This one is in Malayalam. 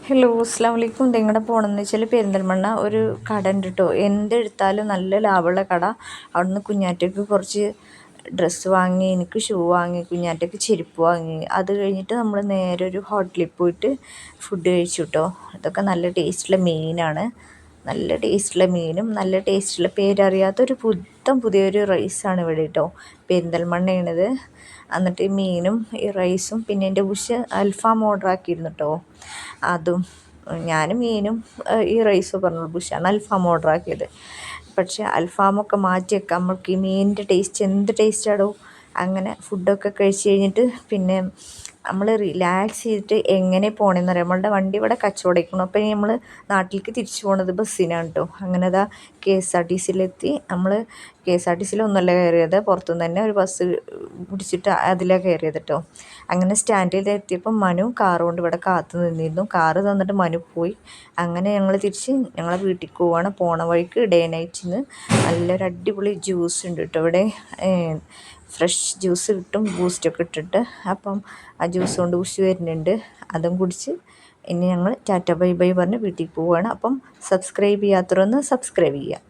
ഹലോ അസ്സാം വലൈക്കും. എങ്ങടെ പോകണമെന്ന് വെച്ചാൽ പെരിന്തൽമണ്ണ ഒരു കട ഉണ്ട് കേട്ടോ. എന്തെടുത്താലും നല്ല ലാഭമുള്ള കട. അവിടുന്ന് കുഞ്ഞാറ്റയ്ക്ക് കുറച്ച് ഡ്രസ്സ് വാങ്ങി, എനിക്ക് ഷൂ വാങ്ങി, കുഞ്ഞാറ്റയ്ക്ക് ചെരുപ്പ് വാങ്ങി. അത് കഴിഞ്ഞിട്ട് നമ്മൾ നേരെ ഒരു ഹോട്ടലിൽ പോയിട്ട് ഫുഡ് കഴിച്ചു കേട്ടോ. അതൊക്കെ നല്ല ടേസ്റ്റുള്ള മീനാണ്. നല്ല ടേസ്റ്റുള്ള മീനും നല്ല ടേസ്റ്റുള്ള പേരറിയാത്തൊരു പുതിയൊരു റൈസാണ് ഇവിടെ കേട്ടോ. പെരിന്തൽമണ്ണയാണിത്. എന്നിട്ട് ഈ മീനും ഈ റൈസും പിന്നെ എൻ്റെ ബുഷ് അൽഫാം ഓർഡർ ആക്കിയിരുന്നു കേട്ടോ. അതും ഞാനും മീനും ഈ റൈസും പറഞ്ഞുള്ളൂ. ബുഷാണ് അൽഫാം ഓർഡർ ആക്കിയത്. പക്ഷേ അൽഫാമൊക്കെ മാറ്റി വെക്കാം, നമ്മൾക്ക് ഈ മീനിൻ്റെ ടേസ്റ്റ് എന്ത് ടേസ്റ്റാടോ. അങ്ങനെ ഫുഡൊക്കെ കഴിച്ച് കഴിഞ്ഞിട്ട് പിന്നെ നമ്മൾ റിലാക്സ് ചെയ്തിട്ട് എങ്ങനെ പോകണമെന്ന് അറിയാം. നമ്മളുടെ വണ്ടി ഇവിടെ കച്ചവടമായിരിക്കണം. അപ്പോൾ നമ്മൾ നാട്ടിലേക്ക് തിരിച്ചു പോകുന്നത് ബസ്സിനാണ് കേട്ടോ. അങ്ങനെ അതാ KSRTCയിലെത്തി. നമ്മൾ KSRTCയിലൊന്നുമല്ല കയറിയത്, പുറത്തുനിന്ന് തന്നെ ഒരു ബസ് പിടിച്ചിട്ട് അതിലാണ് കയറിയത് കേട്ടോ. അങ്ങനെ സ്റ്റാൻഡിലെത്തിയപ്പോൾ മനു കാറ് കൊണ്ട് ഇവിടെ കാത്തു നിന്നിരുന്നു. കാറ് തന്നിട്ട് മനു പോയി. അങ്ങനെ ഞങ്ങൾ തിരിച്ച് ഞങ്ങളെ വീട്ടിലേക്ക് പോവുകയാണ്. പോണ വഴിക്ക് ഡേ നൈറ്റിന്ന് നല്ലൊരു അടിപൊളി ജ്യൂസ് ഉണ്ട് കേട്ടോ ഇവിടെ. ഫ്രഷ് ജ്യൂസ് കിട്ടും, ബൂസ്റ്റൊക്കെ ഇട്ടിട്ട്. അപ്പം ആ ജ്യൂസ് കൊണ്ട് ഉഷ് വരുന്നുണ്ട്. അതും കുടിച്ച് ഇനി ഞങ്ങൾ ടാറ്റ ബൈ ബൈ പറഞ്ഞ് വീട്ടിൽ പോവുകയാണ്. അപ്പം സബ്സ്ക്രൈബ് ചെയ്യാത്തവരൊന്ന് സബ്സ്ക്രൈബ് ചെയ്യുക.